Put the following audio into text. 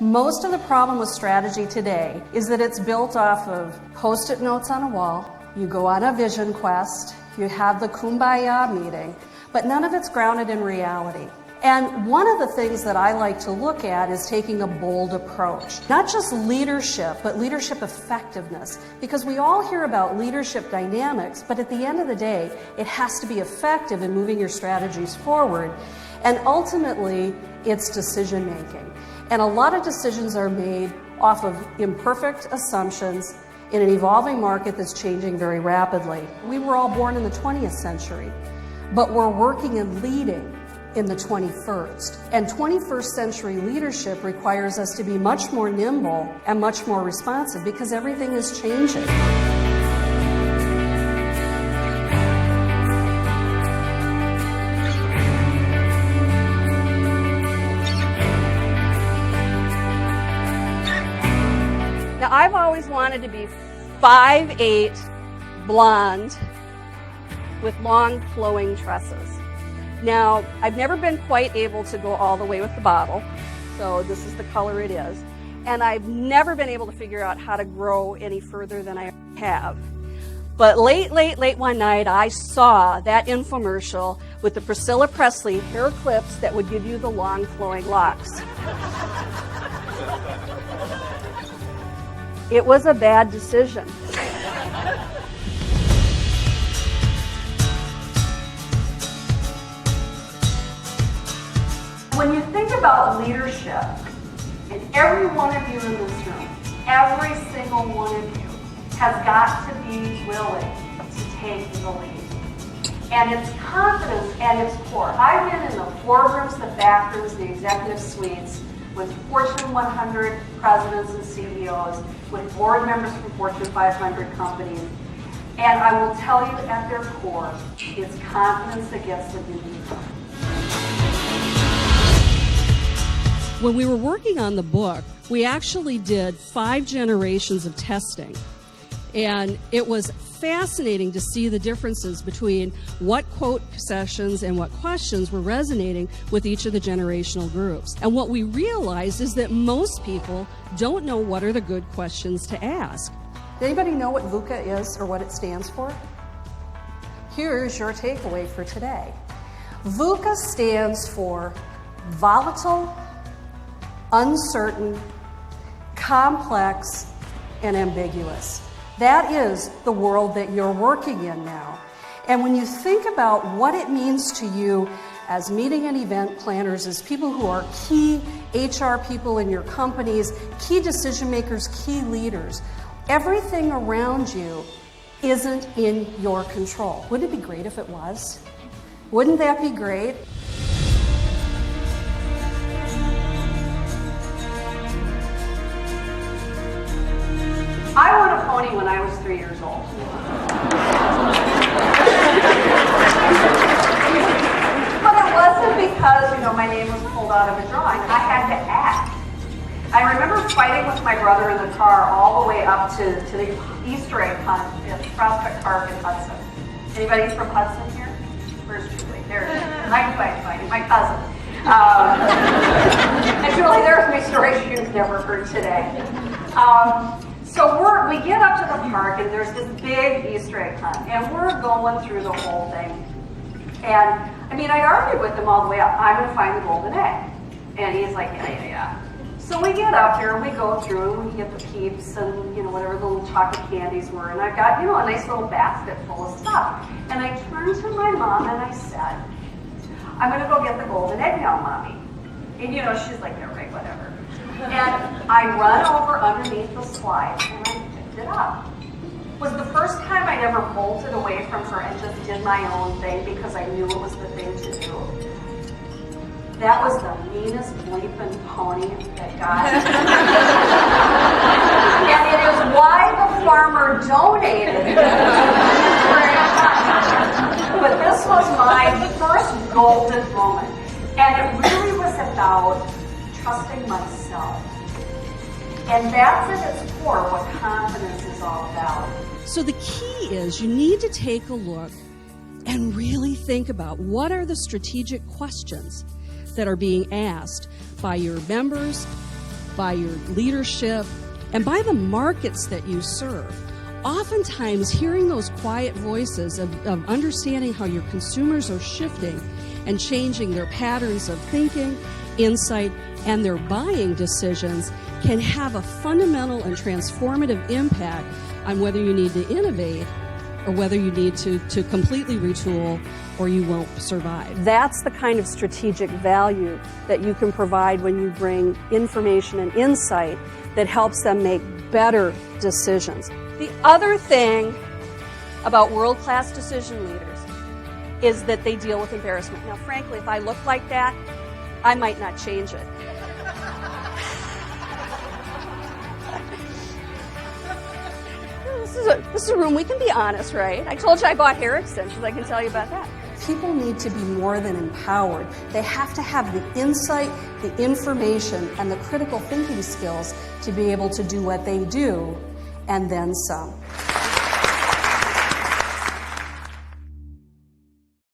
Most of the problem with strategy today is that it's built off of Post-it notes on a wall, you go on a vision quest, you have the kumbaya meeting, but none of it's grounded in reality. And one of the things that I like to look at is taking a bold approach. Not just leadership, but leadership effectiveness. Because we all hear about leadership dynamics, but at the end of the day, it has to be effective in moving your strategies forward. And ultimately, it's decision making. And a lot of decisions are made off of imperfect assumptions in an evolving market that's changing very rapidly. We were all born in the 20th century, but we're working and leading in the 21st. And 21st century leadership requires us to be much more nimble and much more responsive because everything is changing. Now, I've always wanted to be 5'8", blonde, with long flowing tresses. Now, I've never been quite able to go all the way with the bottle, so this is the color it is. And I've never been able to figure out how to grow any further than I have. But late one night, I saw that infomercial with the Priscilla Presley hair clips that would give you the long flowing locks. It was a bad decision. When you think about leadership, and every one of you in this room, every single one of you has got to be willing to take the lead. And it's confidence at its core. I've been in the boardrooms, the back rooms, the executive suites with Fortune 100 presidents and CEOs, with board members from Fortune 500 companies. And I will tell you at their core, it's confidence that gets the job done. When we were working on the book, we actually did 5 generations of testing. And it was fascinating to see the differences between what quote sessions and what questions were resonating with each of the generational groups. And what we realized is that most people don't know what are the good questions to ask. Does anybody know what VUCA is or what it stands for? Here's your takeaway for today. VUCA stands for volatile, uncertain, complex, and ambiguous. That is the world that you're working in now. And when you think about what it means to you as meeting and event planners, as people who are key HR people in your companies, key decision makers, key leaders, everything around you isn't in your control. Wouldn't it be great if it was? Wouldn't that be great? I won a pony when I was 3 years old. But it wasn't because, my name was pulled out of a drawing. I had to act. I remember fighting with my brother in the car all the way up to the Easter egg hunt at Prospect Park in Hudson. Anybody from Hudson here? Where's Julie? There it is. My cousin. And Julie, there's my story you've never heard today. So we get up to the park, and there's this big Easter egg hunt, and we're going through the whole thing. And I argued with him all the way up. I'm going to find the golden egg. And he's like, yeah. So we get up here, and we go through, and we get the Peeps and, whatever the little chocolate candies were. And I've got, a nice little basket full of stuff. And I turned to my mom, and I said, I'm going to go get the golden egg now, Mommy. And, she's like, yeah, right, whatever. And I run over underneath the slide, and I picked it up. It was the first time I'd ever bolted away from her and just did my own thing because I knew it was the thing to do. That was the meanest bleeping pony that got it. And it is why the farmer donated it. But this was my first golden moment. And it really was about trusting myself. And that's at its core what confidence is all about. So the key is you need to take a look and really think about what are the strategic questions that are being asked by your members, by your leadership, and by the markets that you serve. Oftentimes, hearing those quiet voices of understanding how your consumers are shifting and changing their patterns of thinking, insight, and their buying decisions can have a fundamental and transformative impact on whether you need to innovate or whether you need to completely retool or you won't survive. That's the kind of strategic value that you can provide when you bring information and insight that helps them make better decisions. The other thing about world-class decision leaders is that they deal with embarrassment. Now, frankly, if I look like that, I might not change it. This is a room we can be honest, right? I told you I bought hair extensions. I can tell you about that. People need to be more than empowered. They have to have the insight, the information, and the critical thinking skills to be able to do what they do, and then some.